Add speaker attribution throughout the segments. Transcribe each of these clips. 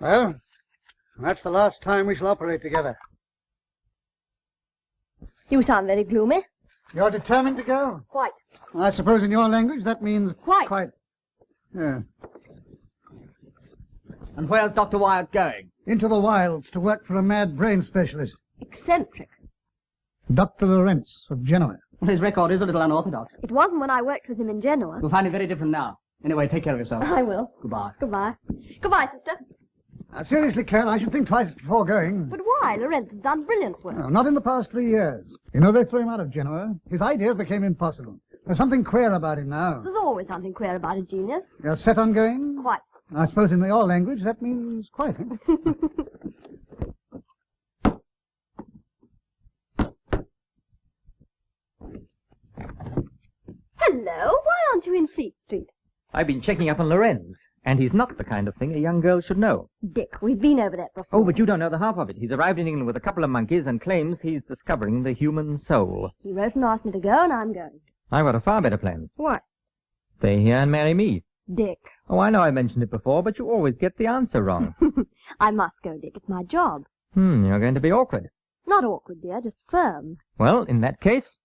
Speaker 1: Well, that's the last time we shall operate together.
Speaker 2: You sound very gloomy.
Speaker 1: You're determined to go?
Speaker 2: Quite.
Speaker 1: I suppose in your language that means...
Speaker 2: Quite.
Speaker 1: Yeah.
Speaker 3: And where's Dr. Wyatt going?
Speaker 1: Into the wilds to work for a mad brain specialist.
Speaker 2: Eccentric.
Speaker 1: Dr. Lorenz of Genoa.
Speaker 3: Well, his record is a little unorthodox.
Speaker 2: It wasn't when I worked with him in Genoa.
Speaker 3: You'll find it very different now. Anyway, take care of yourself.
Speaker 2: I will.
Speaker 3: Goodbye.
Speaker 2: Goodbye. Goodbye, sister.
Speaker 1: Seriously, Ken, I should think twice before going.
Speaker 2: But why? Lorenz has done brilliant work.
Speaker 1: No, not in the past 3 years. You know, they threw him out of Genoa. His ideas became impossible. There's something queer about him now.
Speaker 2: There's always something queer about a genius.
Speaker 1: You're set on going?
Speaker 2: Quite.
Speaker 1: I suppose in your language that means quite, eh?
Speaker 2: Hello, why aren't you in Fleet Street?
Speaker 4: I've been checking up on Lorenz, and he's not the kind of thing a young girl should know.
Speaker 2: Dick, we've been over that before.
Speaker 4: Oh, but you don't know the half of it. He's arrived in England with a couple of monkeys and claims he's discovering the human soul.
Speaker 2: He wrote and asked me to go, and I'm going.
Speaker 4: I've got a far better plan.
Speaker 2: What?
Speaker 4: Stay here and marry me.
Speaker 2: Dick.
Speaker 4: Oh, I know I mentioned it before, but you always get the answer wrong.
Speaker 2: I must go, Dick. It's my job.
Speaker 4: You're going to be awkward.
Speaker 2: Not awkward, dear, just firm.
Speaker 4: Well, in that case...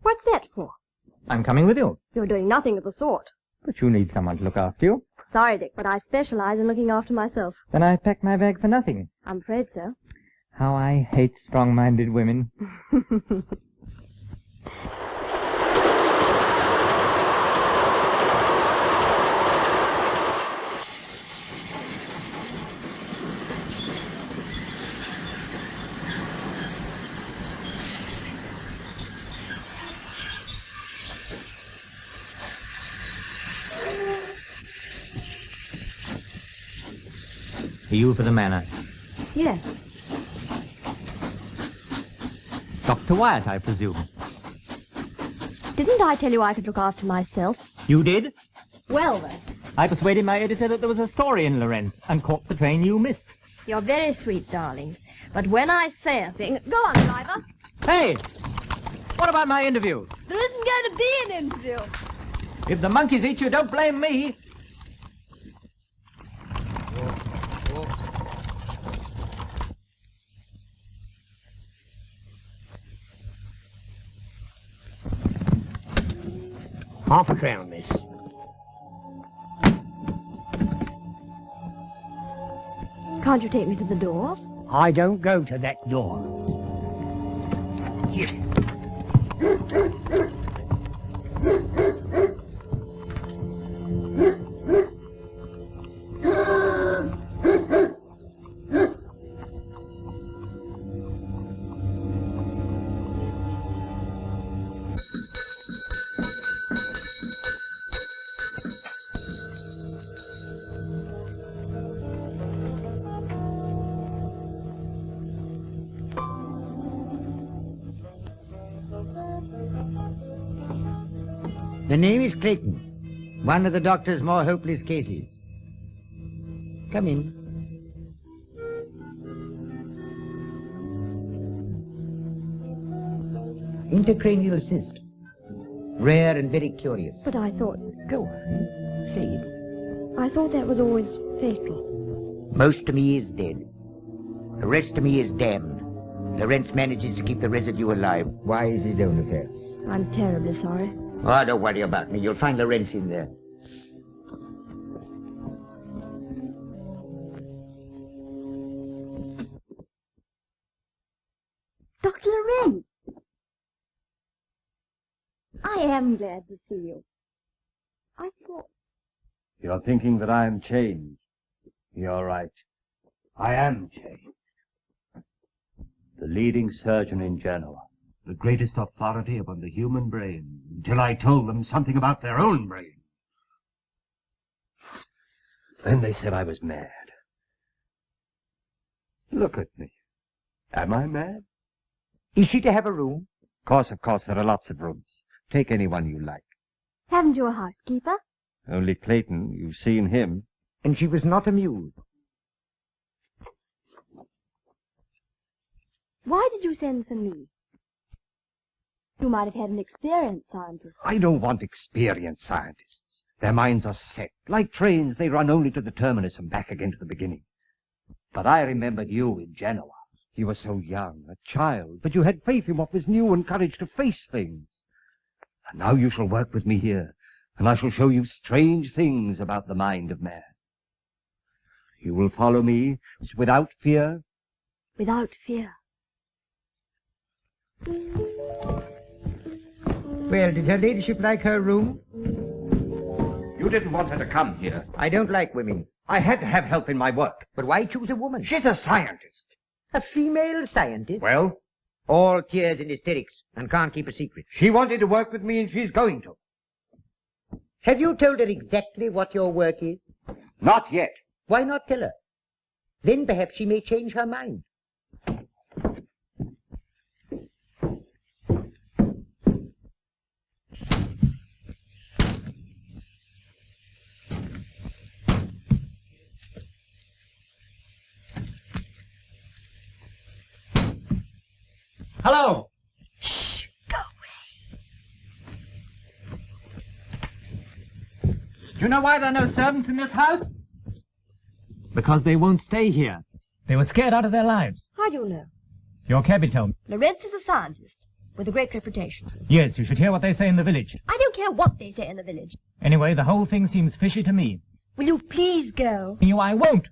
Speaker 2: What's that for?
Speaker 4: I'm coming with you.
Speaker 2: You're doing nothing of the sort.
Speaker 4: But you need someone to look after you.
Speaker 2: Sorry, Dick, but I specialize in looking after myself.
Speaker 4: Then I packed my bag for nothing.
Speaker 2: I'm afraid so.
Speaker 4: How I hate strong-minded women. Are you for the manor?
Speaker 2: Yes.
Speaker 4: Dr. Wyatt, I presume.
Speaker 2: Didn't I tell you I could look after myself?
Speaker 4: You did?
Speaker 2: Well, then.
Speaker 4: I persuaded my editor that there was a story in Lorenz and caught the train you missed.
Speaker 2: You're very sweet, darling. But when I say a thing... Go on, driver.
Speaker 4: Hey! What about my interview?
Speaker 2: There isn't going to be an interview.
Speaker 4: If the monkeys eat you, don't blame me.
Speaker 5: Half a crown, miss.
Speaker 2: Can't you take me to the door?
Speaker 5: I don't go to that door. The name is Clayton, one of the doctor's more hopeless cases. Come in. Intracranial cyst. Rare and very curious.
Speaker 2: But I thought...
Speaker 5: Go on. Say it.
Speaker 2: I thought that was always fatal.
Speaker 5: Most of me is dead. The rest of me is damned. Lorenz manages to keep the residue alive. Why is his own affair?
Speaker 2: I'm terribly sorry.
Speaker 5: Oh, don't worry about me. You'll find Lorenz in there.
Speaker 2: Dr. Lorenz! I am glad to see you. I thought...
Speaker 6: You're thinking that I am changed. You're right. I am changed. The leading surgeon in Genoa, the greatest authority upon the human brain, until I told them something about their own brain. Then they said I was mad. Look at me. Am I mad?
Speaker 5: Is she to have a room?
Speaker 6: Of course, there are lots of rooms. Take any one you like.
Speaker 2: Haven't you a housekeeper?
Speaker 6: Only Clayton. You've seen him.
Speaker 5: And she was not amused.
Speaker 2: Why did you send for me? You might have had an experienced scientist.
Speaker 6: I don't want experienced scientists. Their minds are set. Like trains, they run only to the terminus and back again to the beginning. But I remembered you in Genoa. You were so young, a child, but you had faith in what was new and courage to face things. And now you shall work with me here, and I shall show you strange things about the mind of man. You will follow me without fear?
Speaker 2: Without fear.
Speaker 5: Well, did her ladyship like her room?
Speaker 6: You didn't want her to come here.
Speaker 5: I don't like women.
Speaker 6: I had to have help in my work.
Speaker 5: But why choose a woman?
Speaker 6: She's a scientist.
Speaker 5: A female scientist?
Speaker 6: Well,
Speaker 5: all tears and hysterics, and can't keep a secret.
Speaker 6: she wanted to work with me, and she's going to.
Speaker 5: Have you told her exactly what your work is?
Speaker 6: Not yet.
Speaker 5: Why not tell her? Then perhaps she may change her mind.
Speaker 3: Hello!
Speaker 2: Shh! Go away.
Speaker 3: Do you know why there are no servants in this house? Because they won't stay here. They were scared out of their lives.
Speaker 2: How do you know?
Speaker 3: Your cabby told me.
Speaker 2: Lorenz is a scientist with a great reputation.
Speaker 3: Yes, you should hear what they say in the village.
Speaker 2: I don't care what they say in the village.
Speaker 3: Anyway, the whole thing seems fishy to me.
Speaker 2: Will you please go?
Speaker 3: You, I won't.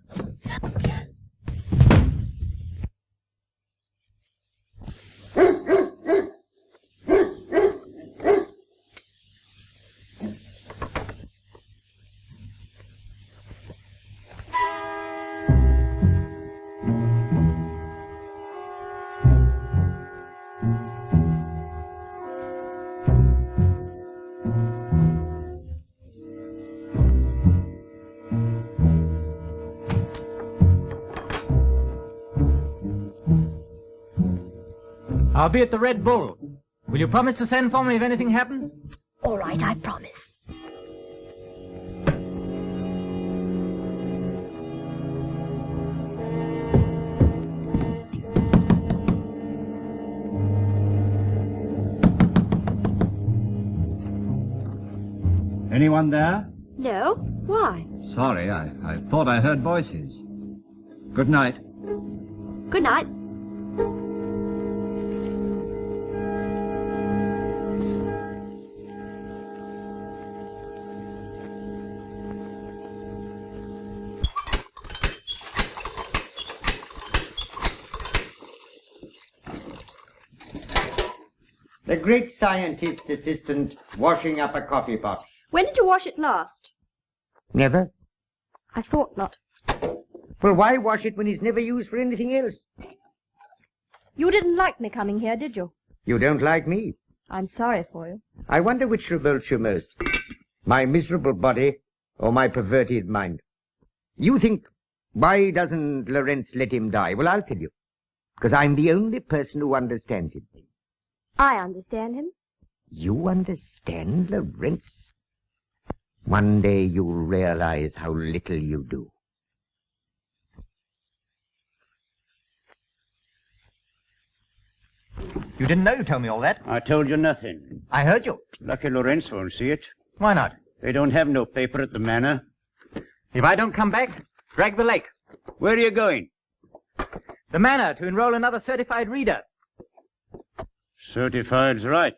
Speaker 3: I'll be at the Red Bull. Will you promise to send for me if anything happens?
Speaker 2: All right, I promise.
Speaker 6: Anyone there?
Speaker 2: No? Why?
Speaker 6: Sorry, I thought I heard voices. Good night.
Speaker 2: Good night.
Speaker 5: The great scientist's assistant washing up a coffee pot.
Speaker 2: When did you wash it last?
Speaker 5: Never.
Speaker 2: I thought not.
Speaker 5: Well, why wash it when it's never used for anything else?
Speaker 2: You didn't like me coming here, did you?
Speaker 5: You don't like me.
Speaker 2: I'm sorry for you.
Speaker 5: I wonder which revolts you most. My miserable body or my perverted mind. You think, why doesn't Lorenz let him die? Well, I'll tell you. Because I'm the only person who understands him.
Speaker 2: I understand him.
Speaker 5: You understand Lorenz? One day you'll realize how little you do.
Speaker 3: You didn't know you told me all that.
Speaker 7: I told you nothing.
Speaker 3: I heard you.
Speaker 7: Lucky Lorenz won't see it.
Speaker 3: Why not?
Speaker 7: They don't have no paper at the manor.
Speaker 3: If I don't come back, drag the lake.
Speaker 7: Where are you going?
Speaker 3: The manor to enroll another certified reader.
Speaker 7: Certified's right.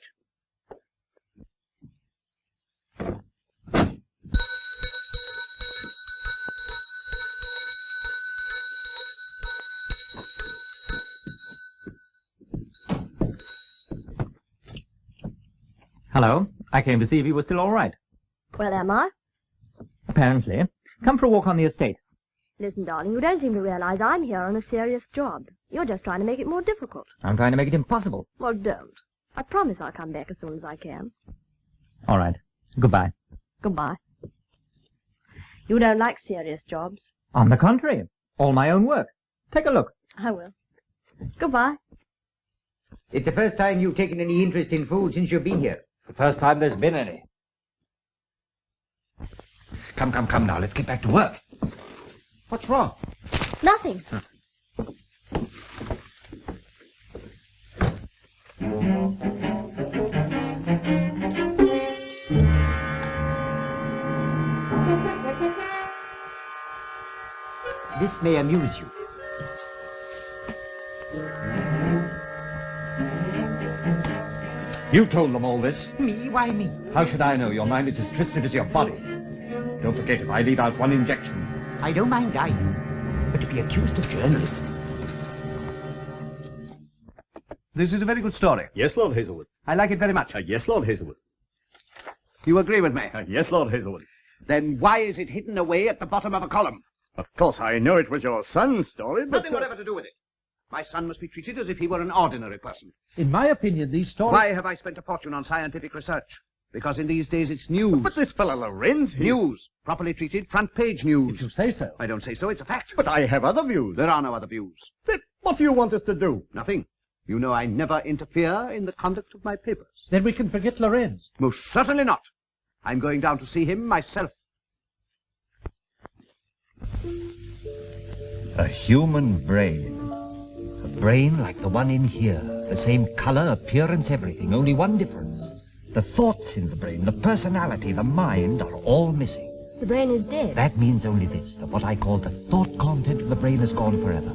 Speaker 3: Hello. I came to see if you were still all right.
Speaker 2: Well, am I?
Speaker 3: Apparently. Come for a walk on the estate.
Speaker 2: Listen, darling, you don't seem to realize I'm here on a serious job. You're just trying to make it more difficult.
Speaker 3: I'm trying to make it impossible.
Speaker 2: Well, don't. I promise I'll come back as soon as I can.
Speaker 3: All right. Goodbye.
Speaker 2: Goodbye. You don't like serious jobs.
Speaker 3: On the contrary. All my own work. Take a look.
Speaker 2: I will. Goodbye.
Speaker 5: It's the first time you've taken any interest in food since you've been here.
Speaker 6: The first time there's been any. Come now. Let's get back to work. What's wrong?
Speaker 2: Nothing.
Speaker 5: This may amuse you.
Speaker 6: You told them all this.
Speaker 5: Me? Why me?
Speaker 6: How should I know? Your mind is as twisted as your body. Don't forget, if I leave out one injection.
Speaker 5: I don't mind dying, but to be accused of journalism.
Speaker 8: This is a very good story.
Speaker 9: Yes, Lord Hazelwood.
Speaker 8: I like it very much.
Speaker 9: Yes, Lord Hazelwood.
Speaker 8: You agree with me?
Speaker 9: Yes, Lord Hazelwood.
Speaker 8: Then why is it hidden away at the bottom of a column?
Speaker 9: Of course, I know it was your son's story, but...
Speaker 8: Nothing whatever to do with it. My son must be treated as if he were an ordinary person.
Speaker 1: In my opinion, these stories...
Speaker 8: Why have I spent a fortune on scientific research? Because in these days it's news.
Speaker 9: But this fellow Lorenz...
Speaker 8: News. Properly treated, front page news.
Speaker 1: If you say so.
Speaker 8: I don't say so, it's a fact.
Speaker 9: But I have other views.
Speaker 8: There are no other views.
Speaker 9: Then what do you want us to do?
Speaker 8: Nothing. You know I never interfere in the conduct of my papers.
Speaker 1: Then we can forget Lorenz.
Speaker 8: Most certainly not. I'm going down to see him myself.
Speaker 6: A human brain. A brain like the one in here. The same color, appearance, everything. Only one difference. The thoughts in the brain, the personality, the mind are all missing.
Speaker 2: The brain is dead.
Speaker 6: That means only this, that what I call the thought content of the brain is gone forever.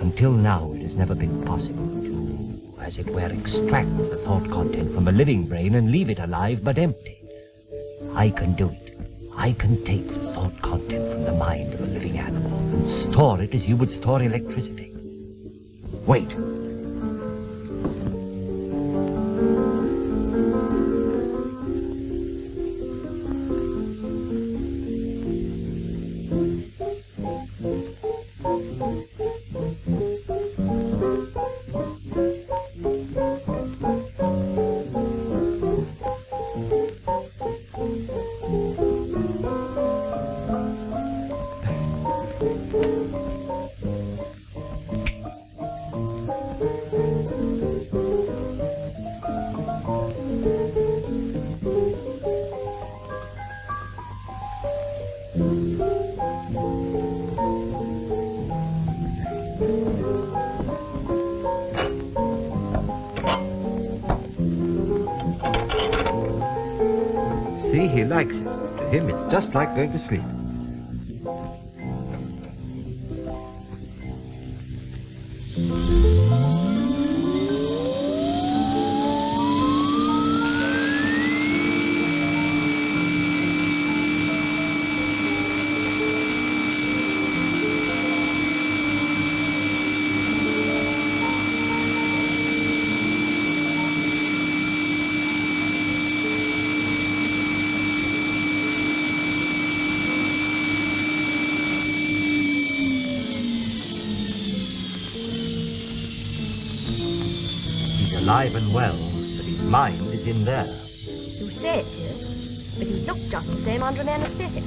Speaker 6: Until now, it has never been possible to, as it were, extract the thought content from a living brain and leave it alive but empty. I can do it. I can take the thought content from the mind of a living animal and store it as you would store electricity. Wait. See, he likes it. To him, it's just like going to sleep. Alive and well, but his mind is in there.
Speaker 2: You say it is, but he looked just the same under an anesthetic.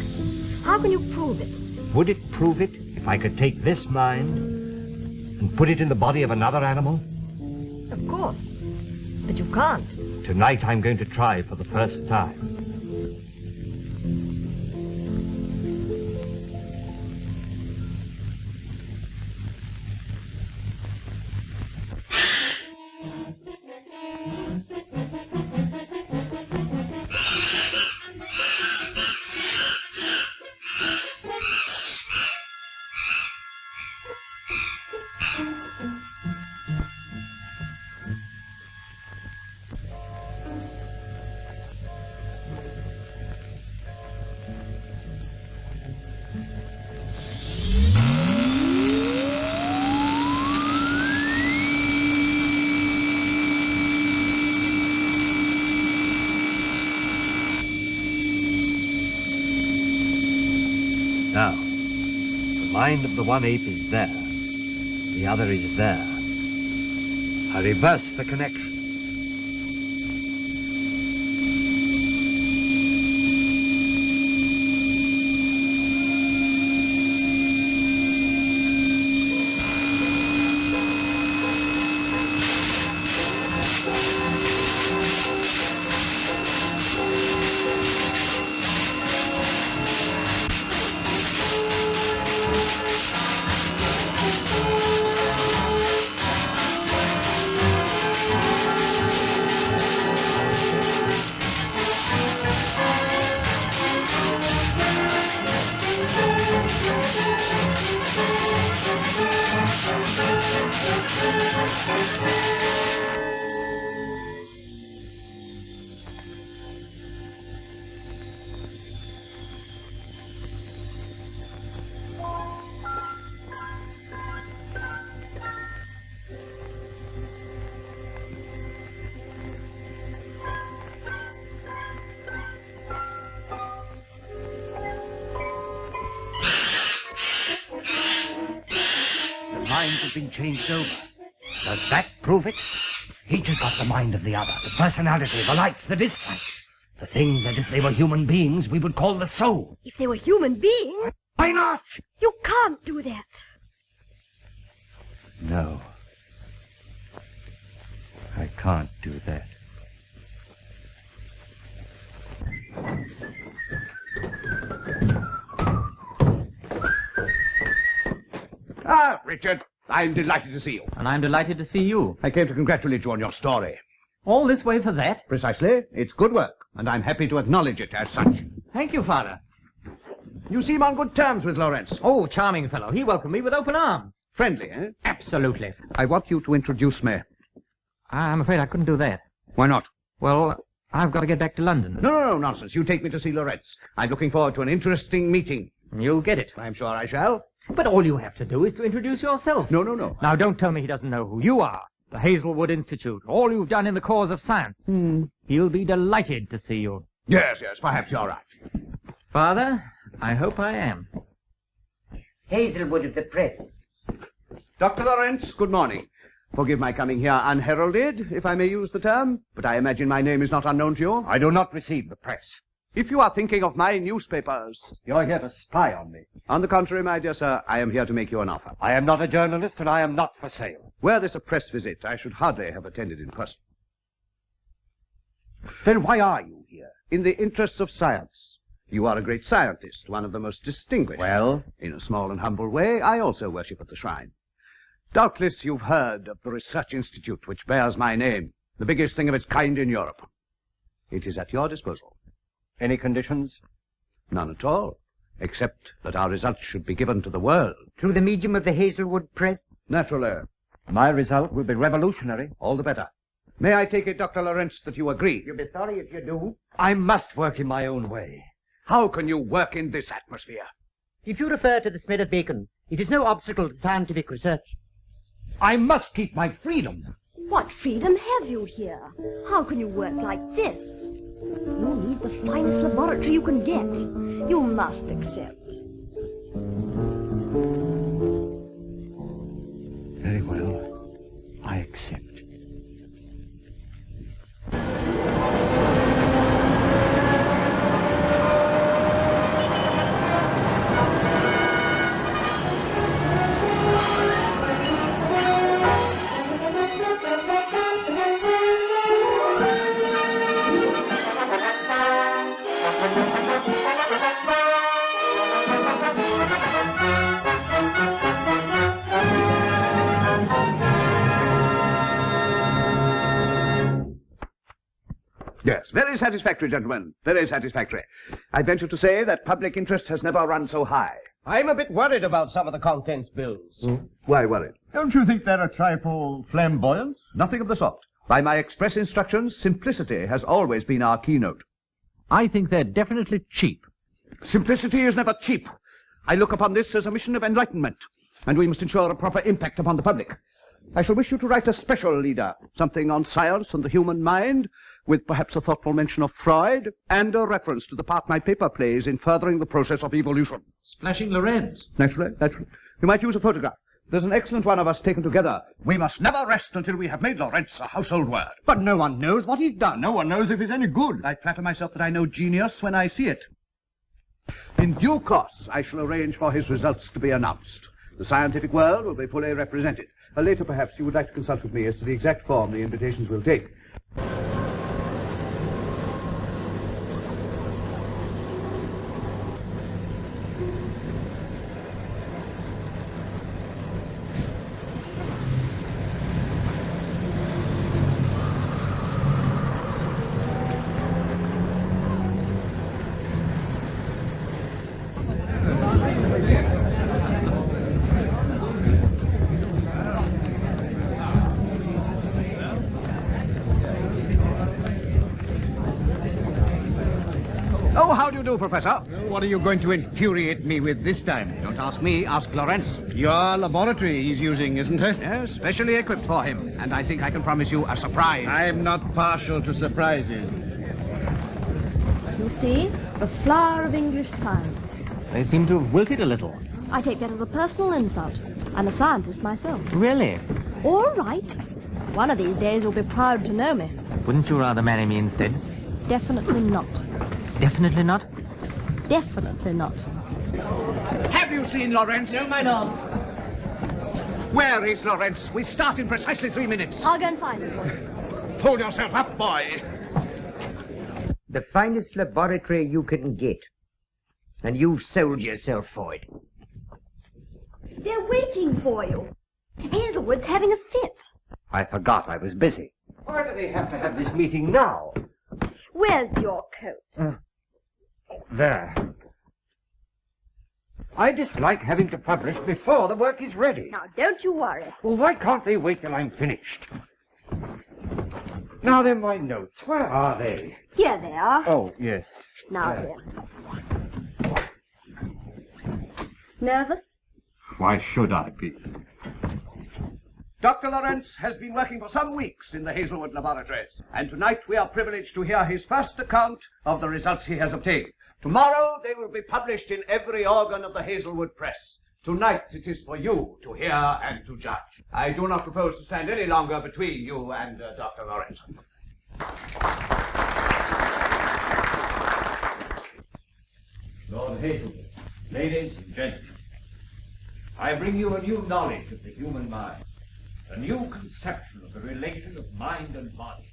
Speaker 2: How can you prove it?
Speaker 6: Would it prove it if I could take this mind and put it in the body of another animal?
Speaker 2: Of course. But you can't.
Speaker 6: Tonight I'm going to try for the first time. Now, the mind of the one ape is there. The other is there. I reverse the connection. Minds have been changed over. Does that prove it? Each has got the mind of the other, the personality, the likes, the dislikes. The thing that if they were human beings, we would call the soul.
Speaker 2: If they were human beings?
Speaker 6: Why not?
Speaker 2: You can't do that.
Speaker 6: No. I can't do that.
Speaker 8: Ah, Richard, I'm delighted to see you.
Speaker 3: And I'm delighted to see you.
Speaker 8: I came to congratulate you on your story.
Speaker 3: All this way for that?
Speaker 8: Precisely. It's good work, and I'm happy to acknowledge it as such.
Speaker 3: Thank you, Father.
Speaker 8: You seem on good terms with Lawrence.
Speaker 3: Oh, charming fellow. He welcomed me with open arms.
Speaker 8: Friendly, eh?
Speaker 3: Absolutely.
Speaker 8: I want you to introduce me.
Speaker 3: I'm afraid I couldn't do that.
Speaker 8: Why not?
Speaker 3: Well, I've got to get back to London.
Speaker 8: No, nonsense. You take me to see Lawrence. I'm looking forward to an interesting meeting.
Speaker 3: You'll get it.
Speaker 8: I'm sure I shall.
Speaker 3: But all you have to do is to introduce yourself.
Speaker 8: No.
Speaker 3: Now, don't tell me he doesn't know who you are. The Hazelwood Institute. All you've done in the cause of science. He'll be delighted to see you.
Speaker 8: Yes, perhaps you're right.
Speaker 3: Father, I hope I am.
Speaker 5: Hazelwood of the press.
Speaker 8: Dr. Lawrence, good morning. Forgive my coming here unheralded, if I may use the term, but I imagine my name is not unknown to you.
Speaker 6: I do not receive the press.
Speaker 8: If you are thinking of my newspapers...
Speaker 6: You're here to spy on me.
Speaker 8: On the contrary, my dear sir, I am here to make you an offer.
Speaker 6: I am not a journalist, and I am not for sale.
Speaker 8: Were this a press visit, I should hardly have attended in person.
Speaker 6: Then why are you here?
Speaker 8: In the interests of science. You are a great scientist, one of the most distinguished.
Speaker 6: Well?
Speaker 8: In a small and humble way, I also worship at the shrine. Doubtless you've heard of the Research Institute, which bears my name, the biggest thing of its kind in Europe. It is at your disposal.
Speaker 6: Any conditions?
Speaker 8: None at all, except that our results should be given to the world.
Speaker 5: Through the medium of the Hazelwood press?
Speaker 8: Naturally.
Speaker 6: My result will be revolutionary.
Speaker 8: All the better. May I take it, Dr. Lawrence, that you agree?
Speaker 5: You'll be sorry if you do.
Speaker 6: I must work in my own way.
Speaker 8: How can you work in this atmosphere?
Speaker 5: If you refer to the smell of bacon, it is no obstacle to scientific research.
Speaker 6: I must keep my freedom.
Speaker 2: What freedom have you here? How can you work like this? You need the finest laboratory you can get. You must accept.
Speaker 6: Very well. I accept.
Speaker 8: Yes, very satisfactory, gentlemen. Very satisfactory. I venture to say that public interest has never run so high.
Speaker 10: I'm a bit worried about some of the contents bills.
Speaker 8: Why worried?
Speaker 9: Don't you think they're a trifle flamboyant?
Speaker 8: Nothing of the sort. By my express instructions, simplicity has always been our keynote.
Speaker 3: I think they're definitely cheap.
Speaker 8: Simplicity is never cheap. I look upon this as a mission of enlightenment, and we must ensure a proper impact upon the public. I shall wish you to write a special leader, something on science and the human mind, with perhaps a thoughtful mention of Freud and a reference to the part my paper plays in furthering the process of evolution.
Speaker 9: Splashing Lorenz.
Speaker 8: Naturally. You might use a photograph. There's an excellent one of us taken together. We must never rest until we have made Lorenz a household word.
Speaker 9: But no one knows what he's done.
Speaker 8: No one knows if he's any good. I flatter myself that I know genius when I see it. In due course, I shall arrange for his results to be announced. The scientific world will be fully represented. Later, perhaps, you would like to consult with me as to the exact form the invitations will take. Professor.
Speaker 9: What are you going to infuriate me with this time?
Speaker 8: Don't ask me, ask Lorenz.
Speaker 9: Your laboratory he's using, isn't it?
Speaker 8: Yes, specially equipped for him. And I think I can promise you a surprise.
Speaker 9: I'm not partial to surprises.
Speaker 2: You see, the flower of English science.
Speaker 3: They seem to have wilted a little.
Speaker 2: I take that as a personal insult. I'm a scientist myself.
Speaker 3: Really?
Speaker 2: All right. One of these days you'll be proud to know me.
Speaker 3: Wouldn't you rather marry me instead?
Speaker 2: Definitely not.
Speaker 3: Definitely not?
Speaker 2: Definitely not.
Speaker 8: Have you seen Lorenz?
Speaker 10: No, my lord.
Speaker 8: Where is Lorenz? We start in precisely 3 minutes.
Speaker 2: I'll go and find him.
Speaker 8: Pull yourself up, boy.
Speaker 5: The finest laboratory you can get. And you've sold yourself for it.
Speaker 2: They're waiting for you. Hazelwood's having a fit.
Speaker 6: I forgot I was busy. Why do they have to have this meeting now?
Speaker 2: Where's your coat?
Speaker 6: There. I dislike having to publish before the work is ready.
Speaker 2: Now, don't you worry.
Speaker 6: Well, why can't they wait till I'm finished? Now then, my notes. Where are they?
Speaker 2: Here they are.
Speaker 6: Oh, yes.
Speaker 2: Now, here. Nervous?
Speaker 6: Why should I be?
Speaker 8: Dr. Lorenz has been working for some weeks in the Hazelwood laboratories, and tonight we are privileged to hear his first account of the results he has obtained. Tomorrow they will be published in every organ of the Hazelwood press. Tonight it is for you to hear and to judge. I do not propose to stand any longer between you and Dr. Lorenz.
Speaker 6: Lord Hazelwood, ladies and gentlemen, I bring you a new knowledge of the human mind, a new conception of the relation of mind and body,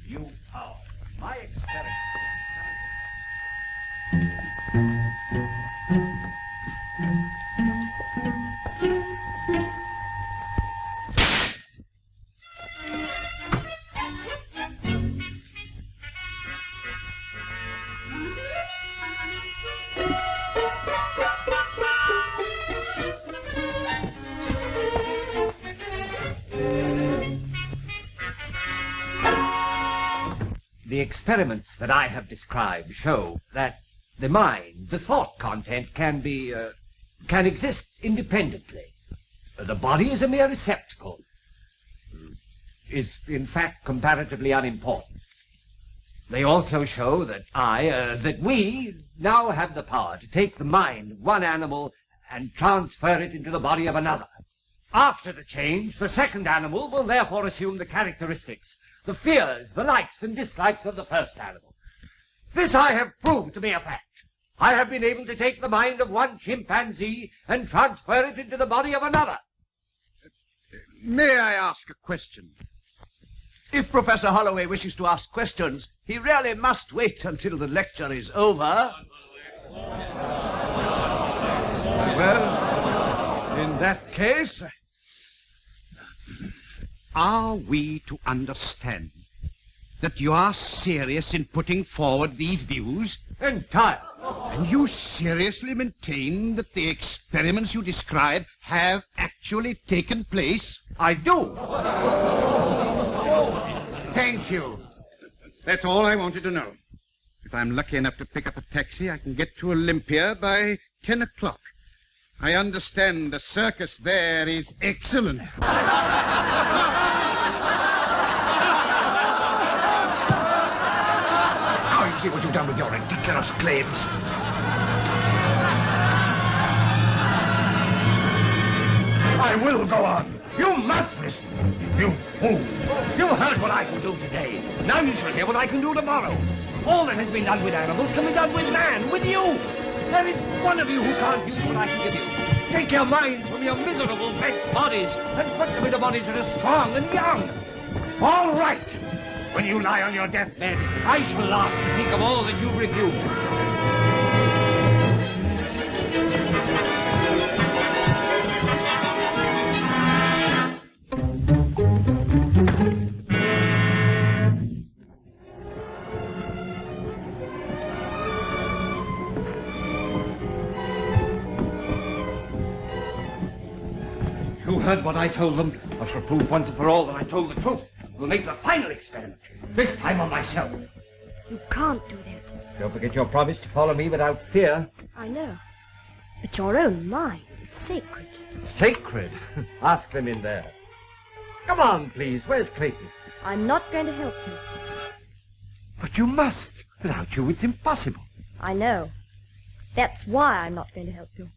Speaker 6: a new power. My experiment. The experiments that I have described show that the mind, the thought content, can exist independently. The body is a mere receptacle, is in fact comparatively unimportant. They also show that we now have the power to take the mind of one animal and transfer it into the body of another. After the change, the second animal will therefore assume the characteristics, the fears, the likes and dislikes of the first animal. This I have proved to be a fact. I have been able to take the mind of one chimpanzee and transfer it into the body of another.
Speaker 8: May I ask a question? If Professor Holloway wishes to ask questions, he really must wait until the lecture is over. Well, in that case, are we to understand that you are serious in putting forward these views?
Speaker 6: Entirely.
Speaker 8: And you seriously maintain that the experiments you describe have actually taken place?
Speaker 6: I do.
Speaker 9: Thank you. That's all I wanted to know. If I'm lucky enough to pick up a taxi, I can get to Olympia by 10 o'clock. I understand the circus there is excellent.
Speaker 8: See what you've done with your ridiculous claims. I will go on. You must listen. You fool. You heard what I can do today. Now you shall hear what I can do tomorrow. All that has been done with animals can be done with man, with you. There is one of you who can't use what I can give you. Take your minds from your miserable bent bodies and put them into bodies that are strong and young. All right. When you lie on your deathbed, I shall laugh to think of all that you've refused. You heard what I told them. I shall prove once and for all that I told the truth. We'll make the final experiment. This time on myself.
Speaker 2: You can't do that.
Speaker 6: Don't forget your promise to follow me without fear.
Speaker 2: I know. But your own mind, it's sacred.
Speaker 6: Sacred? Ask them in there. Come on, please. Where's Clayton?
Speaker 2: I'm not going to help you.
Speaker 6: But you must. Without you, it's impossible.
Speaker 2: I know. That's why I'm not going to help you.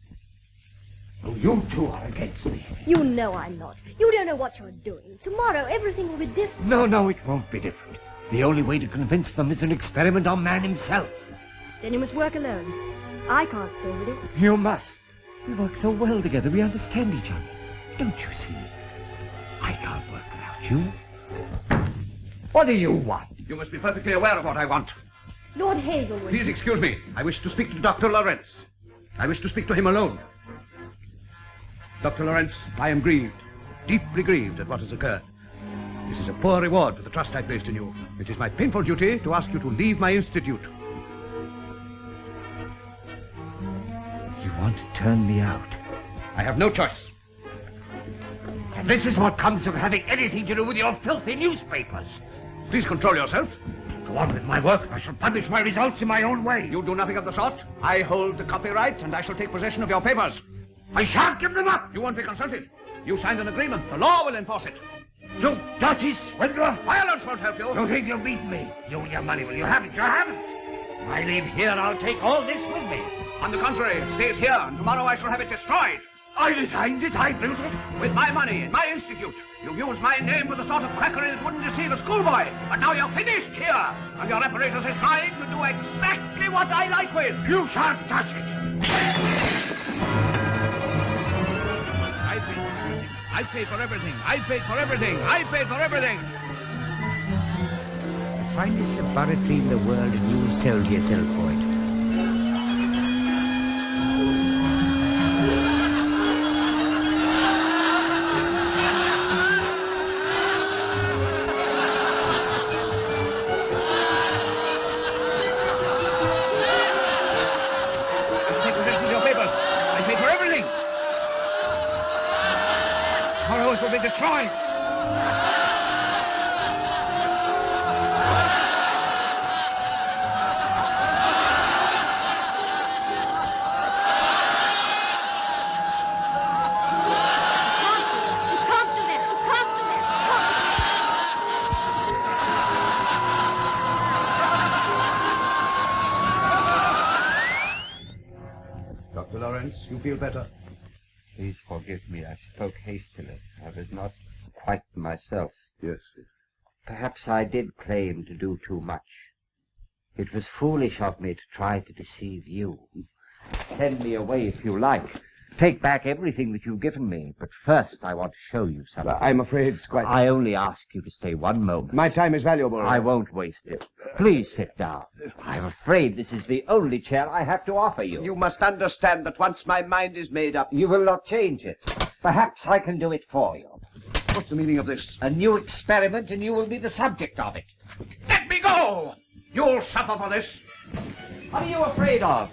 Speaker 6: Oh, you two are against me.
Speaker 2: You know I'm not. You don't know what you're doing. Tomorrow, everything will be different.
Speaker 6: No, it won't be different. The only way to convince them is an experiment on man himself.
Speaker 2: Then you must work alone. I can't stay with you.
Speaker 6: You must. We work so well together. We understand each other. Don't you see? I can't work without you. What do you want?
Speaker 8: You must be perfectly aware of what I want.
Speaker 2: Lord Hazelwood.
Speaker 8: Please excuse me. I wish to speak to Dr. Lawrence. I wish to speak to him alone. Dr. Lawrence, I am grieved, deeply grieved at what has occurred. This is a poor reward for the trust I placed in you. It is my painful duty to ask you to leave my institute.
Speaker 6: You want to turn me out?
Speaker 8: I have no choice.
Speaker 6: And this is what comes of having anything to do with your filthy newspapers.
Speaker 8: Please control yourself.
Speaker 6: Go on with my work. I shall publish my results in my own way.
Speaker 8: You do nothing of the sort. I hold the copyright, and I shall take possession of your papers.
Speaker 6: I shan't give them up!
Speaker 8: You won't be consulted. You signed an agreement. The law will enforce it.
Speaker 6: You dirty swindler!
Speaker 8: Violence won't help you.
Speaker 6: You think you've beaten me? You and your money, will you have it? You haven't. When I leave here, I'll take all this with me.
Speaker 8: On the contrary, it stays here, and tomorrow I shall have it destroyed.
Speaker 6: I designed it. I built it.
Speaker 8: With my money, in my institute. You've used my name for the sort of quackery that wouldn't deceive a schoolboy. But now you're finished here, and your apparatus is trying to do exactly what I like with.
Speaker 6: You shan't touch it.
Speaker 9: I paid for everything. I paid for everything. I paid for everything.
Speaker 5: The finest laboratory in the world, and you sold yourself for it.
Speaker 8: Take possession of your papers. I paid for everything. Tomorrow it will be destroyed. Dr. Lawrence, you feel better?
Speaker 6: Please forgive me. I spoke hastily. I was not quite myself.
Speaker 8: Yes.
Speaker 6: Perhaps I did claim to do too much. It was foolish of me to try to deceive you. Send me away if you like. Take back everything that you've given me. But first I want to show you something.
Speaker 8: I'm afraid it's quite...
Speaker 6: I only ask you to stay one moment.
Speaker 8: My time is valuable.
Speaker 6: I won't waste it. Please sit down. I'm afraid this is the only chair I have to offer you.
Speaker 8: You must understand that once my mind is made up...
Speaker 6: You will not change it. Perhaps I can do it for you.
Speaker 8: What's the meaning of this?
Speaker 6: A new experiment, and you will be the subject of it.
Speaker 8: Let me go! You'll suffer for this.
Speaker 6: What are you afraid of?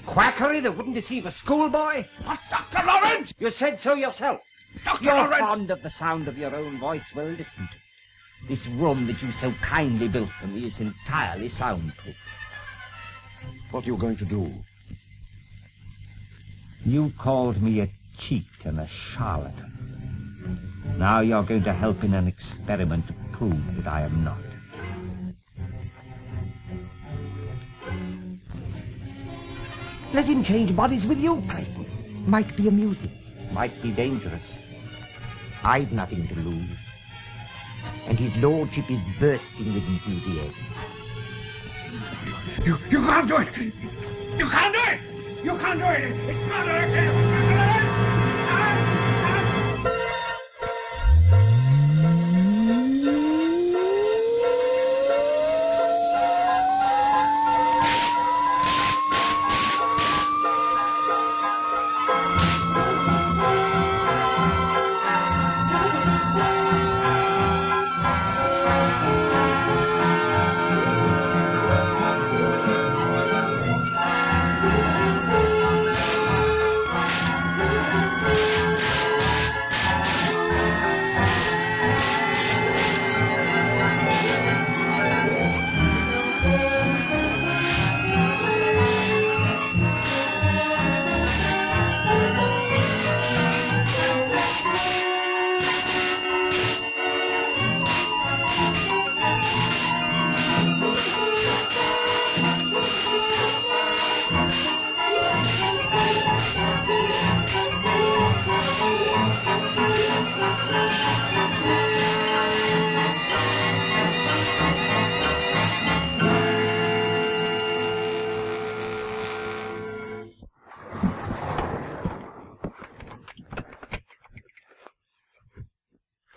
Speaker 6: Quackery that wouldn't deceive a schoolboy?
Speaker 8: What, Dr. Lawrence?
Speaker 6: You said so yourself.
Speaker 8: Dr.
Speaker 6: You're
Speaker 8: Lawrence!
Speaker 6: fond of the sound of your own voice. Well, listen to it. This room that you so kindly built for me is entirely soundproof.
Speaker 8: What are you going to do?
Speaker 6: You called me a cheat and a charlatan. Now you're going to help in an experiment to prove that I am not. Let him change bodies with you, Clayton. Might be amusing. Might be dangerous.
Speaker 5: I've nothing to lose. And his lordship is bursting with enthusiasm.
Speaker 8: You can't do it! You can't do it! You can't do it! It's murder!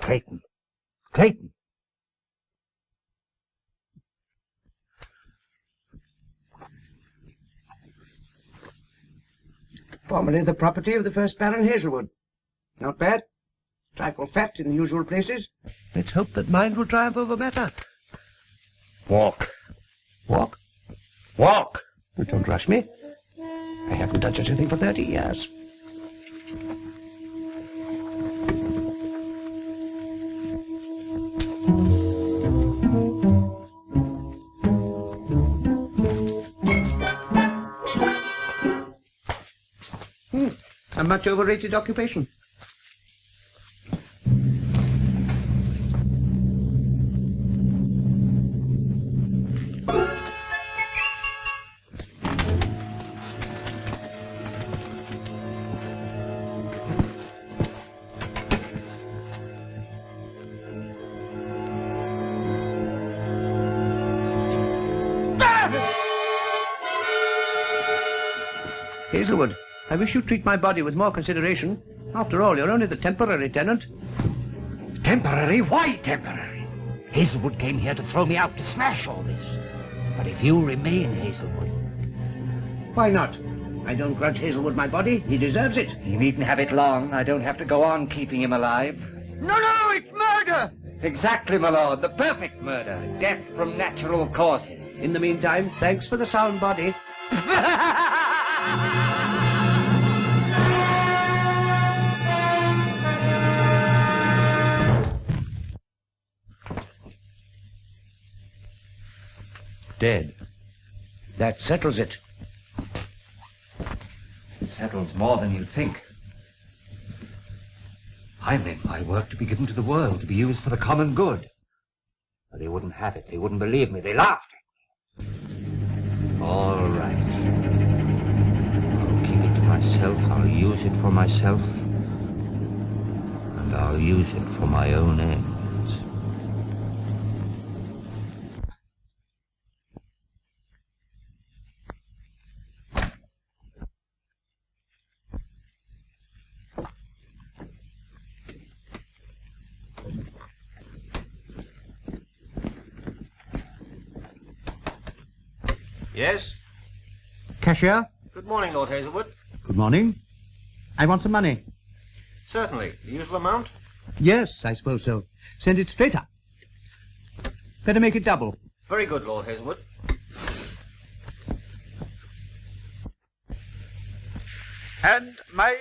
Speaker 6: Clayton. Clayton!
Speaker 8: Formerly the property of the first Baron Hazelwood. Not bad. Trifle fat in the usual places. Let's hope that mind will triumph over matter.
Speaker 6: Walk.
Speaker 8: Walk?
Speaker 6: Walk!
Speaker 8: But don't rush me. I haven't done such a thing for 30 years. A much overrated occupation. Hazelwood, I wish you'd treat my body with more consideration. After all, you're only the temporary tenant.
Speaker 6: Temporary? Why temporary? Hazelwood came here to throw me out, to smash all this. But if you remain Hazelwood...
Speaker 8: Why not? I don't grudge Hazelwood my body. He deserves it.
Speaker 6: You needn't have it long. I don't have to go on keeping him alive.
Speaker 5: No, it's murder!
Speaker 6: Exactly, my lord. The perfect murder. Death from natural causes.
Speaker 8: In the meantime, thanks for the sound body.
Speaker 6: Dead.
Speaker 8: That settles it.
Speaker 6: Settles more than you'd think. I meant my work to be given to the world, to be used for the common good. But they wouldn't have it. They wouldn't believe me. They laughed at me. All right. I'll keep it to myself. I'll use it for myself. And I'll use it for my own ends.
Speaker 11: Yes?
Speaker 1: Cashier?
Speaker 11: Good morning, Lord Hazelwood.
Speaker 1: Good morning. I want some money.
Speaker 11: Certainly. The usual amount?
Speaker 8: Yes, I suppose so. Send it straight up. Better make it double.
Speaker 11: Very good, Lord Hazelwood.
Speaker 8: And my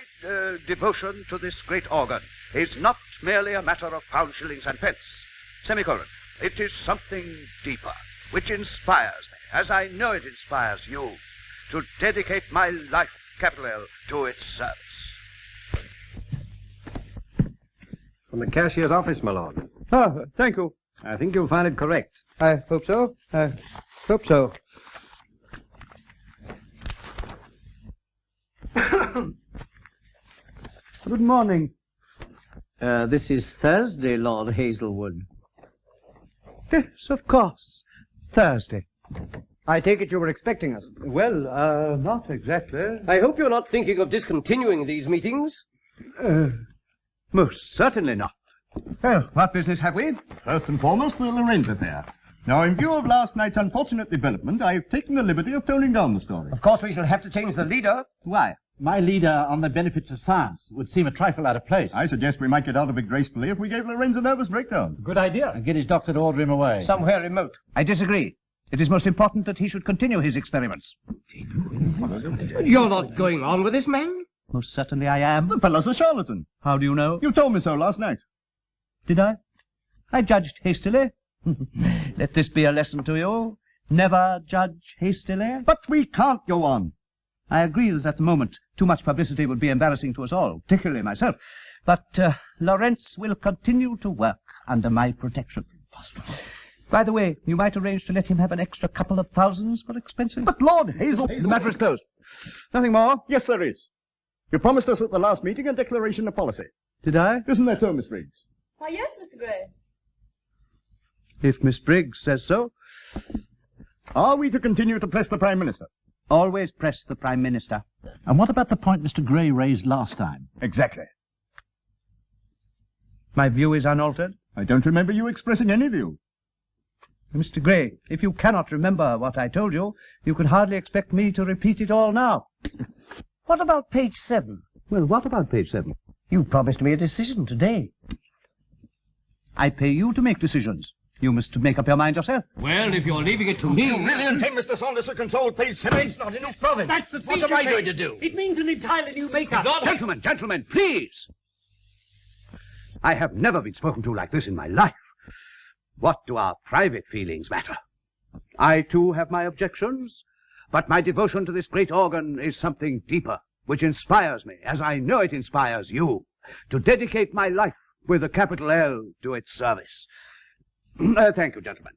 Speaker 8: devotion to this great organ is not merely a matter of pounds, shillings, and pence. Semicolon. It is something deeper, which inspires me, as I know it inspires you, to dedicate my life capital to its service.
Speaker 11: From the cashier's office, my lord.
Speaker 1: Oh, thank you.
Speaker 11: I think you'll find it correct.
Speaker 1: I hope so. I hope so.
Speaker 12: Good morning.
Speaker 10: This is Thursday, Lord Hazelwood.
Speaker 12: Yes, of course. Thursday.
Speaker 10: I take it you were expecting us.
Speaker 12: Well, not exactly.
Speaker 10: I hope you're not thinking of discontinuing these meetings.
Speaker 12: Most certainly not.
Speaker 8: Well, what business have we?
Speaker 13: First and foremost, the Lorenz affair. Now, in view of last night's unfortunate development, I've taken the liberty of toning down the story.
Speaker 10: Of course, we shall have to change the leader.
Speaker 12: Why? My leader on the benefits of science would seem a trifle out of place.
Speaker 13: I suggest we might get out of it gracefully if we gave Lorenz a nervous breakdown.
Speaker 12: Good idea. And get his doctor to order him away.
Speaker 10: Somewhere remote.
Speaker 8: I disagree. It is most important that he should continue his experiments.
Speaker 10: You're not going on with this man?
Speaker 12: Most certainly I am.
Speaker 13: The fellow's a charlatan.
Speaker 12: How do you know?
Speaker 13: You told me so last night.
Speaker 12: Did I? I judged hastily. Let this be a lesson to you. Never judge hastily.
Speaker 13: But we can't go on.
Speaker 12: I agree that at the moment too much publicity would be embarrassing to us all, particularly myself. But Lorenz will continue to work under my protection. By the way, you might arrange to let him have an extra couple of thousands for expenses.
Speaker 13: But Lord Hazel...
Speaker 12: The matter is closed. Nothing more?
Speaker 13: Yes, there is. You promised us at the last meeting a declaration of policy.
Speaker 12: Did I?
Speaker 13: Isn't that so, Miss Briggs?
Speaker 2: Why, yes, Mr. Gray.
Speaker 12: If Miss Briggs says so.
Speaker 13: Are we to continue to press the Prime Minister?
Speaker 12: Always press the Prime Minister. And what about the point Mr. Gray raised last time?
Speaker 13: Exactly.
Speaker 12: My view is unaltered.
Speaker 13: I don't remember you expressing any view.
Speaker 12: Mr. Gray, if you cannot remember what I told you, you can hardly expect me to repeat it all now.
Speaker 10: What about page 7?
Speaker 12: Well, what about page 7?
Speaker 10: You promised me a decision today.
Speaker 12: I pay you to make decisions. You must make up your mind yourself.
Speaker 10: Well, if you're leaving it to me...
Speaker 13: You really intend Mr. Saunders to control page 7?
Speaker 10: It's not in his province.
Speaker 3: That's the
Speaker 10: What am I going to do?
Speaker 3: It means an entirely new makeup.
Speaker 8: Gentlemen, please! I have never been spoken to like this in my life. What do our private feelings matter? I, too, have my objections, but my devotion to this great organ is something deeper, which inspires me, as I know it inspires you, to dedicate my life with a capital L to its service. Thank you, gentlemen.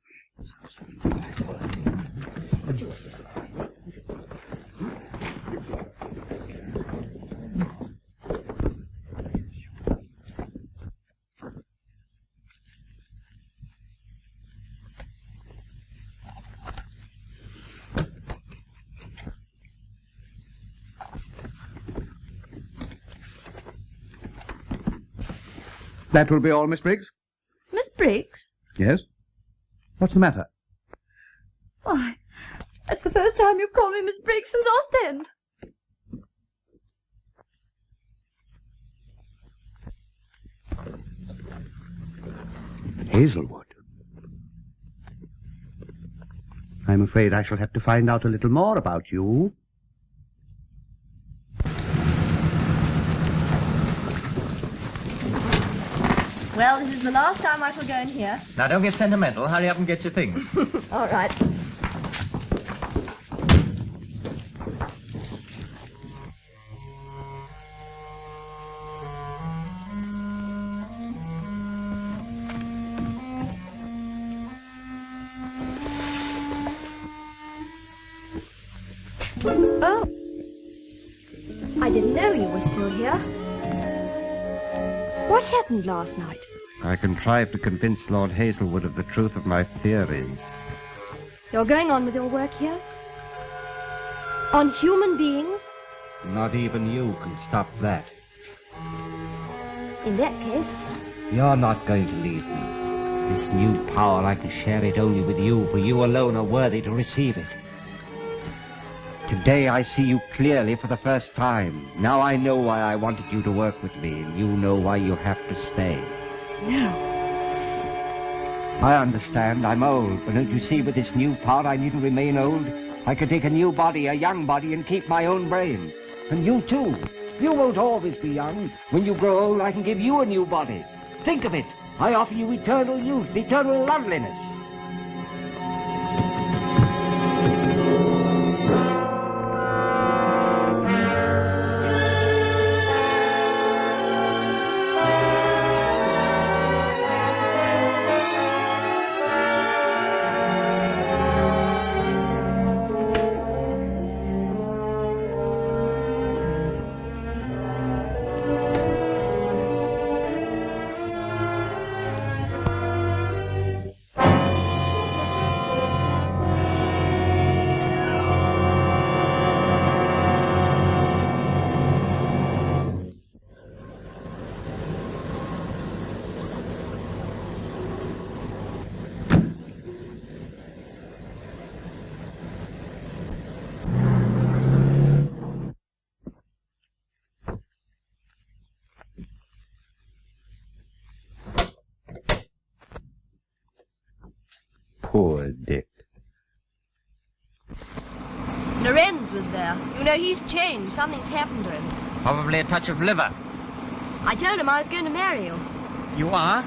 Speaker 12: That will be all, Miss Briggs?
Speaker 2: Miss Briggs?
Speaker 12: Yes? What's the matter?
Speaker 2: Why, that's the first time you've called me Miss Briggs since Ostend.
Speaker 8: Hazelwood. I'm afraid I shall have to find out a little more about you.
Speaker 2: Well, this is the last time I shall go in here.
Speaker 4: Now, don't get sentimental. Hurry up and get your things.
Speaker 2: All right. Oh. I didn't know you were still here. What happened last night?
Speaker 6: I contrived to convince Lord Hazelwood of the truth of my theories.
Speaker 2: You're going on with your work here? On human beings?
Speaker 6: Not even you can stop that.
Speaker 2: In that case...
Speaker 6: You're not going to leave me. This new power, I can share it only with you, for you alone are worthy to receive it. Today I see you clearly for the first time. Now I know why I wanted you to work with me, and you know why you have to stay.
Speaker 2: No.
Speaker 6: I understand, I'm old, but don't you see with this new power I needn't remain old? I can take a new body, a young body, and keep my own brain. And you too. You won't always be young. When you grow old, I can give you a new body. Think of it. I offer you eternal youth, eternal loveliness.
Speaker 2: was there. You know, he's changed. Something's happened to him.
Speaker 3: Probably a touch of liver.
Speaker 2: I told him I was going to marry you.
Speaker 3: You are?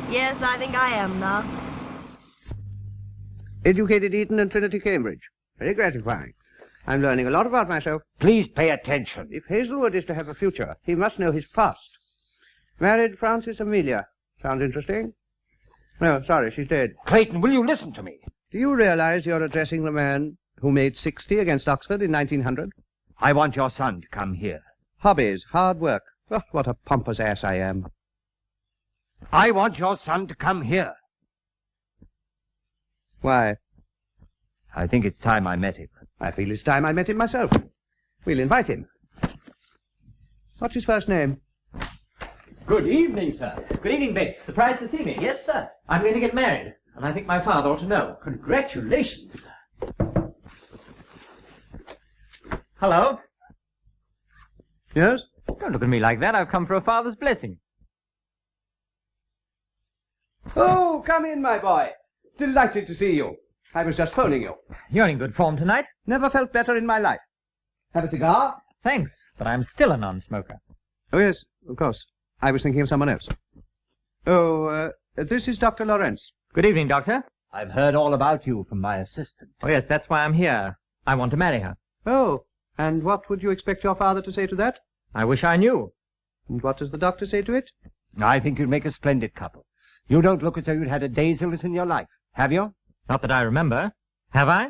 Speaker 2: Yes, I think I am now.
Speaker 8: Educated Eton and Trinity Cambridge. Very gratifying. I'm learning a lot about myself.
Speaker 6: Please pay attention.
Speaker 8: If Hazelwood is to have a future, he must know his past. Married Frances Amelia. Sounds interesting? No, sorry, she's dead.
Speaker 6: Clayton, will you listen to me?
Speaker 8: Do you realize you're addressing the man who made 60 against Oxford in 1900?
Speaker 6: I want your son to come here.
Speaker 8: Hobbies, hard work. Oh, what a pompous ass I am.
Speaker 6: I want your son to come here.
Speaker 8: Why?
Speaker 6: I think it's time I met him.
Speaker 8: I feel it's time I met him myself. We'll invite him. What's his first name?
Speaker 3: Good evening, sir. Good evening, Bates. Surprised to see me? Yes, sir. I'm going to get married, and I think my father ought to know. Congratulations, sir. Hello?
Speaker 8: Yes?
Speaker 3: Don't look at me like that. I've come for a father's blessing.
Speaker 8: Oh, come in, my boy. Delighted to see you. I was just phoning you.
Speaker 3: You're in good form tonight.
Speaker 8: Never felt better in my life. Have a cigar?
Speaker 3: Thanks, but I'm still a non-smoker.
Speaker 8: Oh, yes, of course. I was thinking of someone else. Oh, this is Dr. Lawrence.
Speaker 3: Good evening, Doctor.
Speaker 6: I've heard all about you from my assistant.
Speaker 3: Oh, yes, that's why I'm here. I want to marry her.
Speaker 8: Oh, and what would you expect your father to say to that?
Speaker 3: I wish I knew.
Speaker 8: And what does the doctor say to it?
Speaker 6: I think you'd make a splendid couple. You don't look as though you'd had a day's illness in your life, have you?
Speaker 3: Not that I remember. Have I?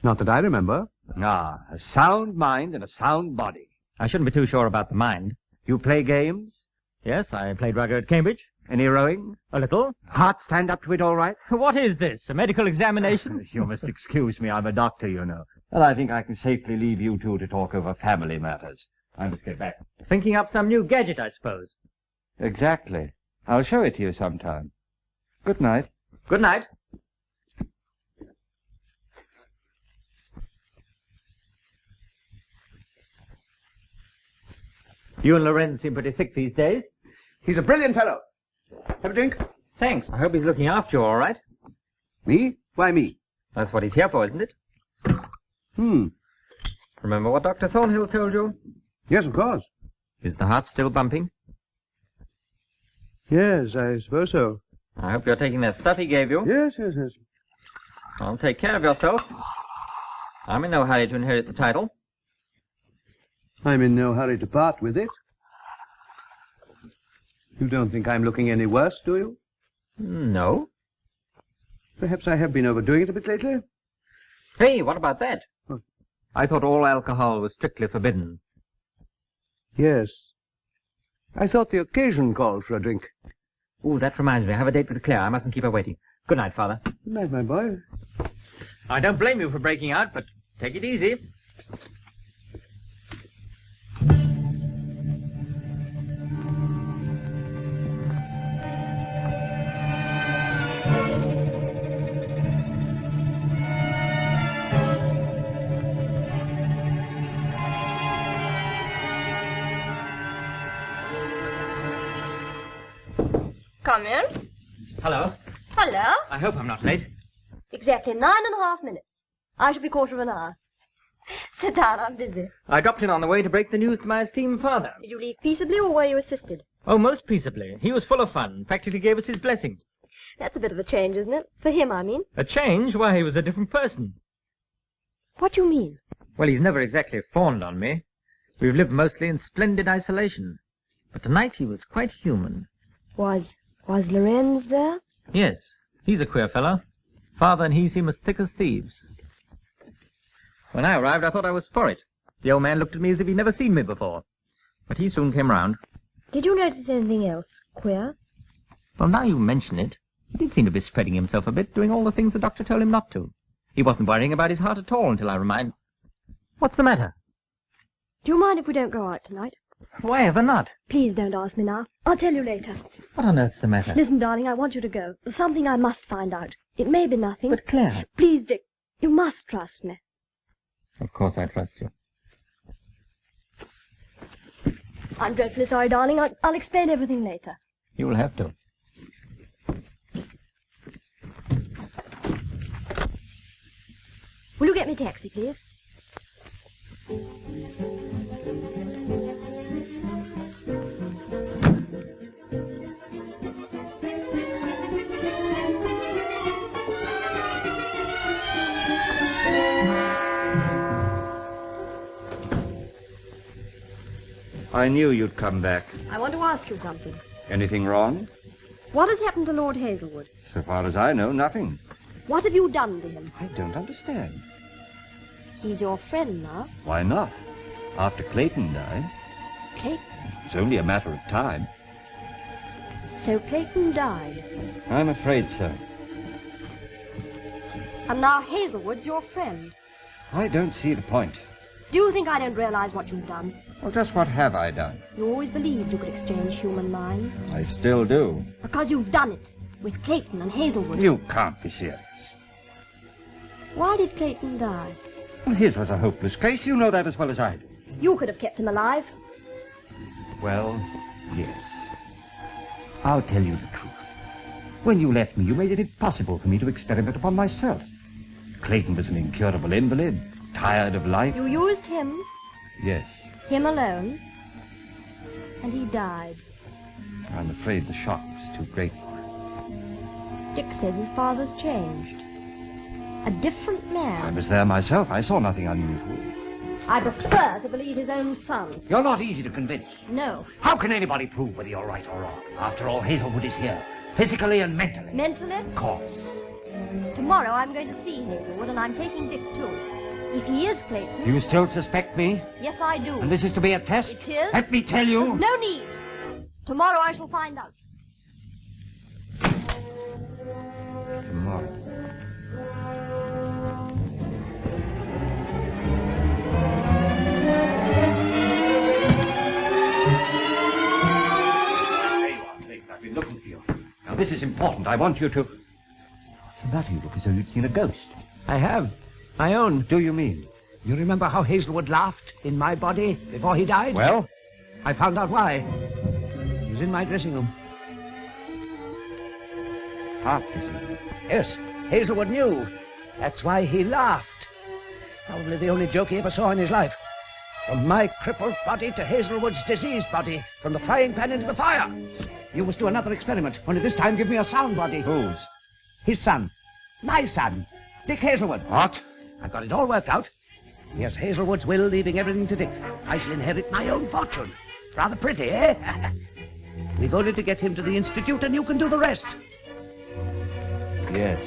Speaker 8: Not that I remember.
Speaker 6: Ah, a sound mind and a sound body.
Speaker 3: I shouldn't be too sure about the mind.
Speaker 6: You play games?
Speaker 3: Yes, I played rugby at Cambridge.
Speaker 6: Any rowing?
Speaker 3: A little.
Speaker 6: Heart stand up to it all right?
Speaker 3: What is this, a medical examination?
Speaker 6: You must excuse me, I'm a doctor, you know. And I think I can safely leave you two to talk over family matters. I must get back.
Speaker 3: Thinking up some new gadget, I suppose.
Speaker 6: Exactly. I'll show it to you sometime. Good night.
Speaker 3: Good night. You and Lorenz seem pretty thick these days.
Speaker 8: He's a brilliant fellow. Have a drink?
Speaker 3: Thanks. I hope he's looking after you all right.
Speaker 8: Me? Why me?
Speaker 3: That's what he's here for, isn't it? Remember what Dr. Thornhill told you?
Speaker 8: Yes, of course.
Speaker 3: Is the heart still bumping?
Speaker 8: Yes, I suppose so.
Speaker 3: I hope you're taking that stuff he gave you.
Speaker 8: Yes.
Speaker 3: Well, take care of yourself. I'm in no hurry to inherit the title.
Speaker 8: I'm in no hurry to part with it. You don't think I'm looking any worse, do you?
Speaker 3: No.
Speaker 8: Perhaps I have been overdoing it a bit lately.
Speaker 3: Hey, what about that?
Speaker 8: What?
Speaker 3: I thought all alcohol was strictly forbidden.
Speaker 8: Yes. I thought the occasion called for a drink.
Speaker 3: Oh, that reminds me. I have a date with Claire. I mustn't keep her waiting. Good night, Father.
Speaker 8: Good night, my boy.
Speaker 3: I don't blame you for breaking out, but take it easy.
Speaker 2: Come in.
Speaker 3: Hello.
Speaker 2: Hello.
Speaker 3: I hope I'm not late.
Speaker 2: Exactly 9.5 minutes. I shall be 1/4 hour. Sit down, I'm busy.
Speaker 3: I dropped in on the way to break the news to my esteemed father.
Speaker 2: Did you leave peaceably or were you assisted?
Speaker 3: Oh, most peaceably. He was full of fun. Practically gave us his blessing.
Speaker 2: That's a bit of a change, isn't it? For him, I mean.
Speaker 3: A change? Why, he was a different person.
Speaker 2: What do you mean?
Speaker 3: Well, he's never exactly fawned on me. We've lived mostly in splendid isolation. But tonight he was quite human.
Speaker 2: Was Lorenz there?
Speaker 3: Yes, he's a queer fellow. Father and he seem as thick as thieves. When I arrived, I thought I was for it. The old man looked at me as if he'd never seen me before. But he soon came round.
Speaker 2: Did you notice anything else queer?
Speaker 3: Well, now you mention it, he did seem to be spreading himself a bit, doing all the things the doctor told him not to. He wasn't worrying about his heart at all until I reminded... What's the matter?
Speaker 2: Do you mind if we don't go out tonight?
Speaker 3: Why ever not?
Speaker 2: Please don't ask me now. I'll tell you later.
Speaker 3: What on earth's the matter?
Speaker 2: Listen, darling, I want you to go. There's something I must find out. It may be nothing.
Speaker 3: But Claire...
Speaker 2: Please, Dick, you must trust me.
Speaker 3: Of course I trust you.
Speaker 2: I'm dreadfully sorry, darling. I'll explain everything later.
Speaker 3: You'll have to.
Speaker 2: Will you get me a taxi, please?
Speaker 6: I knew you'd come back.
Speaker 2: I want to ask you something.
Speaker 6: Anything wrong?
Speaker 2: What has happened to Lord Hazelwood?
Speaker 6: So far as I know, nothing.
Speaker 2: What have you done to him?
Speaker 6: I don't understand.
Speaker 2: He's your friend now.
Speaker 6: Why not? After Clayton died,
Speaker 2: Clayton?
Speaker 6: it's only a matter of time.
Speaker 2: So Clayton died.
Speaker 6: I'm afraid so.
Speaker 2: And now Hazelwood's your friend.
Speaker 6: I don't see the point.
Speaker 2: Do you think I don't realize what you've done?
Speaker 6: Well, just what have I done?
Speaker 2: You always believed you could exchange human minds.
Speaker 6: I still do.
Speaker 2: Because you've done it. With Clayton and Hazelwood.
Speaker 6: You can't be serious.
Speaker 2: Why did Clayton die?
Speaker 6: Well, his was a hopeless case. You know that as well as I do.
Speaker 2: You could have kept him alive.
Speaker 6: Well, yes. I'll tell you the truth. When you left me, you made it impossible for me to experiment upon myself. Clayton was an incurable invalid, tired of life.
Speaker 2: You used him.
Speaker 6: Yes.
Speaker 2: Him alone. And he died.
Speaker 6: I'm afraid the shock was too great for him.
Speaker 2: Dick says his father's changed. A different man.
Speaker 6: I was there myself. I saw nothing unusual.
Speaker 2: I prefer to believe his own son.
Speaker 6: You're not easy to convince.
Speaker 2: No.
Speaker 6: How can anybody prove whether you're right or wrong? After all, Hazelwood is here, physically and mentally.
Speaker 2: Mentally?
Speaker 6: Of course.
Speaker 2: Tomorrow I'm going to see Hazelwood, and I'm taking Dick too. If he is Clayton...
Speaker 6: You still suspect me?
Speaker 2: Yes, I do.
Speaker 6: And this is to be a test?
Speaker 2: It is.
Speaker 6: Let me tell you.
Speaker 2: There's no need. Tomorrow I shall find out.
Speaker 6: Tomorrow. There you are, Clayton. I've been looking for you. Now, this is important. I want you to... What's the matter? You look as though you'd seen a ghost.
Speaker 12: I have. My own.
Speaker 6: Do you mean?
Speaker 12: You remember how Hazelwood laughed in my body before he died?
Speaker 6: Well?
Speaker 12: I found out why. He was in my dressing room.
Speaker 6: Half dressing room?
Speaker 12: Yes, Hazelwood knew. That's why he laughed. Probably the only joke he ever saw in his life. From my crippled body to Hazelwood's diseased body. From the frying pan into the fire. You must do another experiment. Only this time give me a sound body.
Speaker 6: Whose?
Speaker 12: His son. My son. Dick Hazelwood.
Speaker 6: What?
Speaker 12: I've got it all worked out. He has Hazelwood's will, leaving everything to Dick. I shall inherit my own fortune. Rather pretty, eh? We've only to get him to the Institute and you can do the rest.
Speaker 6: Yes.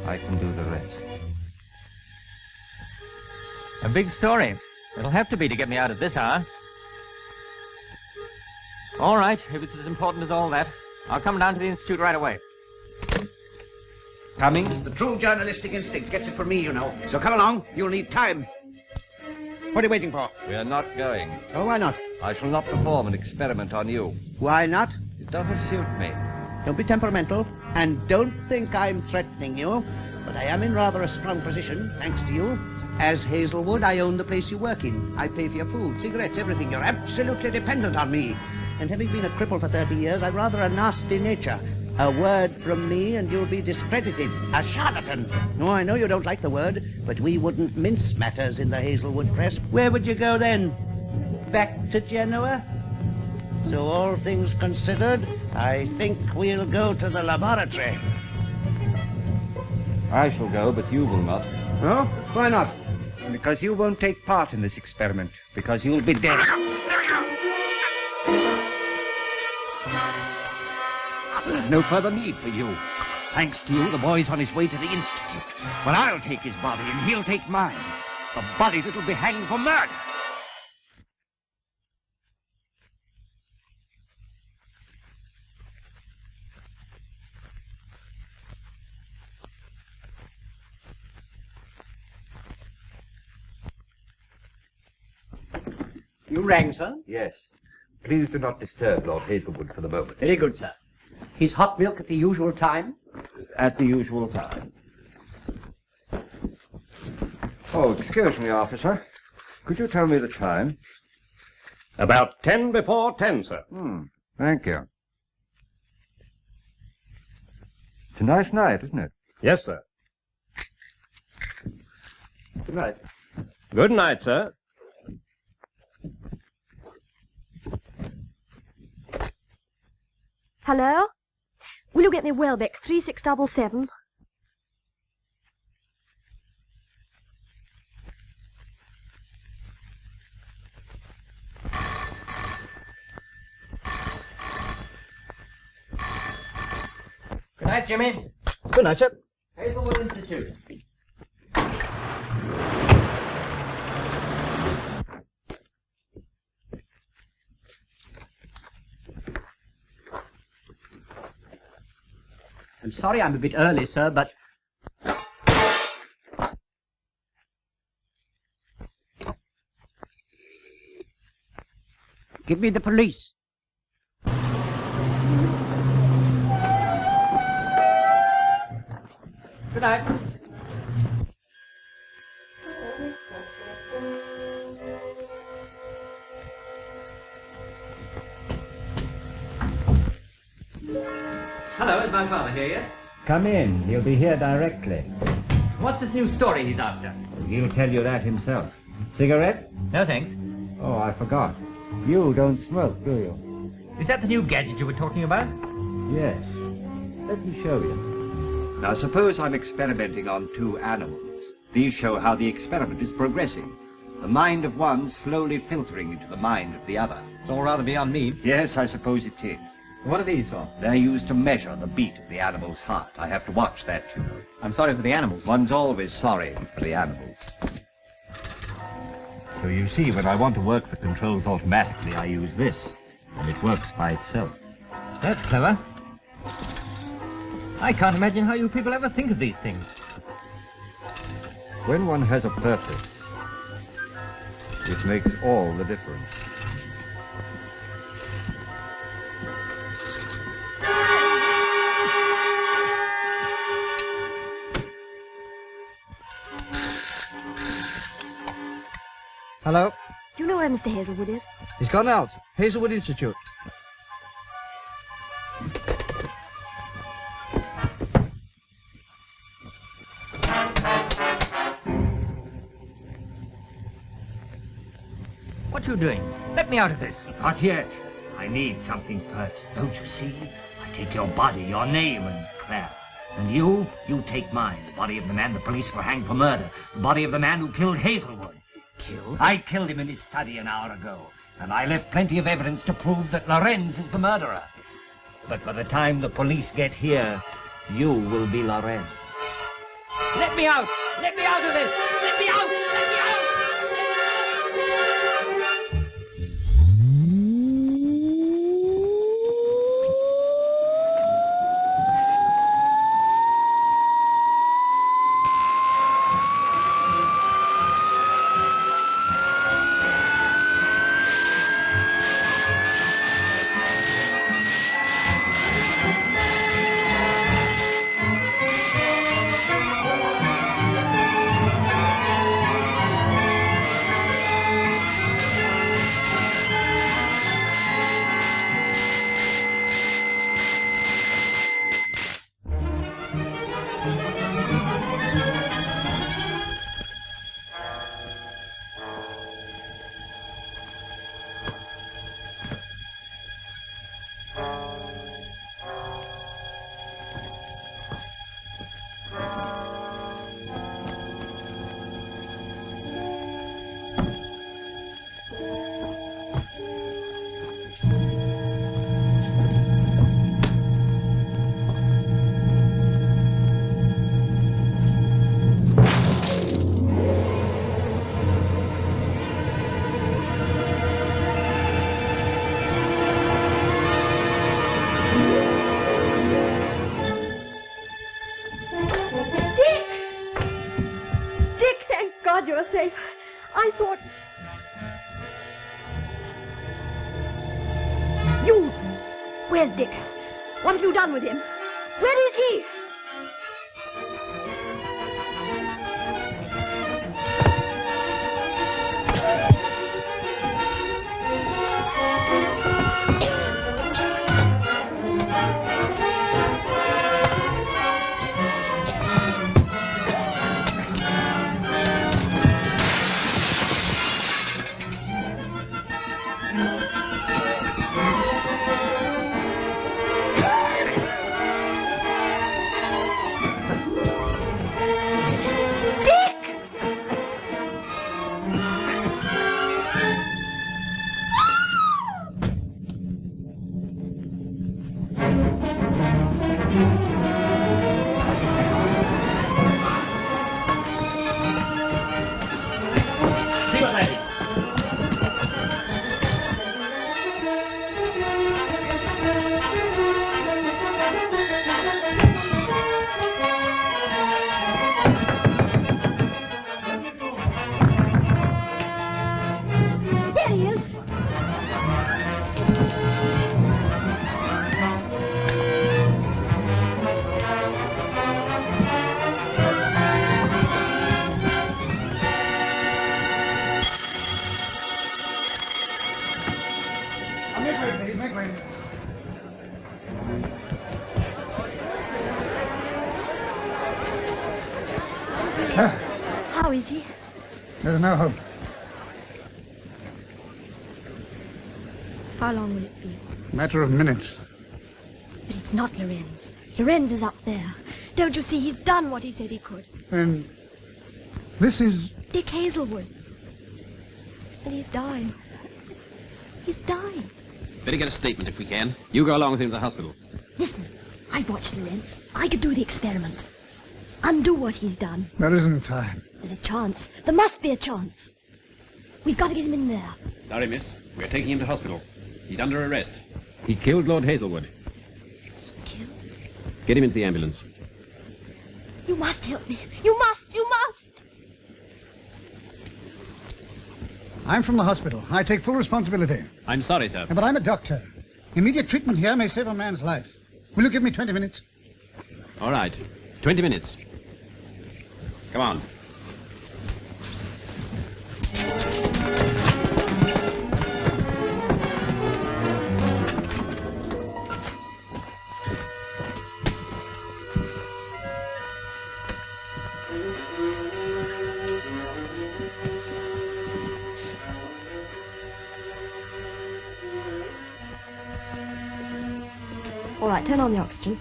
Speaker 6: I can do the rest.
Speaker 3: A big story. It'll have to be to get me out at this hour. All right, if it's as important as all that, I'll come down to the Institute right away.
Speaker 6: Coming?
Speaker 12: The true journalistic instinct gets it from me, you know. So come along. You'll need time. What are you waiting for?
Speaker 6: We're not going.
Speaker 12: Oh, why not?
Speaker 6: I shall not perform an experiment on you.
Speaker 12: Why not?
Speaker 6: It doesn't suit me.
Speaker 12: Don't be temperamental. And don't think I'm threatening you. But I am in rather a strong position, thanks to you. As Hazelwood, I own the place you work in. I pay for your food, cigarettes, everything. You're absolutely dependent on me. And having been a cripple for 30 years, I've rather a nasty nature. A word from me and you'll be discredited. A charlatan. No, I know you don't like the word, but we wouldn't mince matters in the Hazelwood press. Where would you go then? Back to Genoa? So all things considered, I think we'll go to the laboratory.
Speaker 6: I shall go, but you will not.
Speaker 12: No? Why not?
Speaker 6: Because you won't take part in this experiment. Because you'll be dead. There's no further need for you. Thanks to you, the boy's on his way to the Institute. But I'll take his body, and he'll take mine. The body that'll be hanged for murder.
Speaker 10: You rang, sir?
Speaker 6: Yes. Please do not disturb Lord Hazelwood for the moment.
Speaker 10: Very good, sir. His hot milk at the usual time?
Speaker 6: At the usual time. Oh, excuse me, officer. Could you tell me the time?
Speaker 11: About 10 before 10, sir.
Speaker 6: Thank you. It's a nice night, isn't it?
Speaker 11: Yes, sir.
Speaker 6: Good night.
Speaker 11: Good night, sir.
Speaker 2: Hello? Will you get me Welbeck 3677?
Speaker 3: Good night, Jimmy.
Speaker 12: Good night, sir.
Speaker 3: Hazelwood Institute.
Speaker 12: I'm sorry I'm a bit early, sir, but...
Speaker 5: Give me the police.
Speaker 3: Good night. Hello, is my father here yet?
Speaker 6: Come in. He'll be here directly.
Speaker 3: What's this new story he's after?
Speaker 6: He'll tell you that himself. Cigarette?
Speaker 3: No, thanks.
Speaker 6: Oh, I forgot. You don't smoke, do you?
Speaker 3: Is that the new gadget you were talking about?
Speaker 6: Yes. Let me show you. Now, suppose I'm experimenting on two animals. These show how the experiment is progressing. The mind of one slowly filtering into the mind of the other.
Speaker 3: It's all rather beyond me.
Speaker 6: Yes, I suppose it is.
Speaker 3: What are these for?
Speaker 6: They're used to measure the beat of the animal's heart. I have to watch that, you know.
Speaker 3: I'm sorry for the animals.
Speaker 6: One's always sorry for the animals. So you see, when I want to work the controls automatically, I use this, and it works by itself.
Speaker 3: That's clever. I can't imagine how you people ever think of these things.
Speaker 6: When one has a purpose, it makes all the difference.
Speaker 1: Hello?
Speaker 2: Do you know where Mr. Hazelwood is?
Speaker 1: He's gone out. Hazelwood Institute.
Speaker 3: What are you doing? Let me out of this.
Speaker 6: Not yet. I need something first. Don't you see? I take your body, your name, and Claire. And you take mine. The body of the man the police were hanged for murder. The body of the man who killed Hazelwood.
Speaker 3: Killed?
Speaker 6: I killed him in his study an hour ago. And I left plenty of evidence to prove that Lorenz is the murderer. But by the time the police get here, you will be Lorenz.
Speaker 3: Let me out! Let me out of this! Let me out! Let me out!
Speaker 2: You're safe. I thought... You! Where's Dick? What have you done with him? Where is he? is he?
Speaker 1: There's no hope.
Speaker 2: How long will it be?
Speaker 1: Matter of minutes.
Speaker 2: But it's not Lorenz. Lorenz is up there. Don't you see? He's done what he said he could.
Speaker 1: And this is...
Speaker 2: Dick Hazelwood. And he's dying. He's dying.
Speaker 14: Better get a statement if we can. You go along with him to the hospital.
Speaker 2: Listen, I've watched Lorenz. I could do the experiment. Undo what he's done.
Speaker 1: There isn't time.
Speaker 2: There's a chance. There must be a chance. We've got to get him in there.
Speaker 14: Sorry, miss. We're taking him to hospital. He's under arrest. He killed Lord Hazelwood.
Speaker 2: Killed?
Speaker 14: Get him into the ambulance.
Speaker 2: You must help me. You must! You must!
Speaker 1: I'm from the hospital. I take full responsibility.
Speaker 14: I'm sorry, sir.
Speaker 1: But I'm a doctor. Immediate treatment here may save a man's life. Will you give me 20 minutes?
Speaker 14: All right. 20 minutes. Come on.
Speaker 2: All right, turn on the oxygen.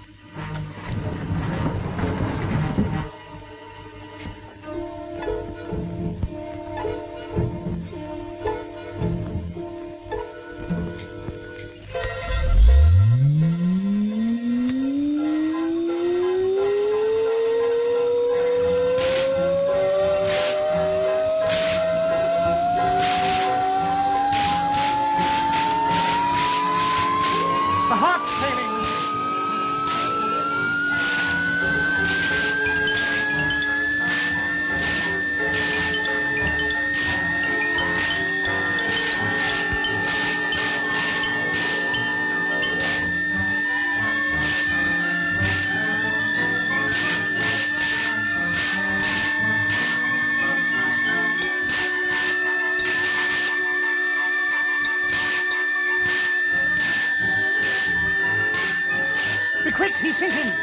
Speaker 1: Be quick, he's sinking.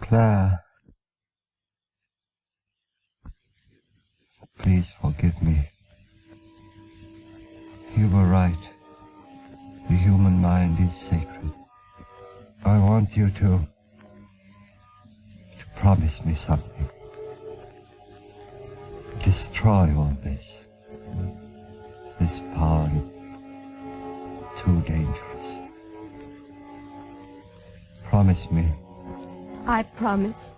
Speaker 6: Claire, please forgive me. You were right. The human mind is sacred. I want you to promise me something. Destroy all this. This power is too dangerous. Promise me.
Speaker 2: I promise.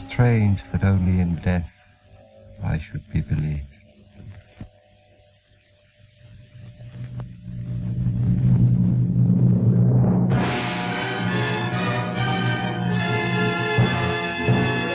Speaker 6: Strange that only in death I should be believed.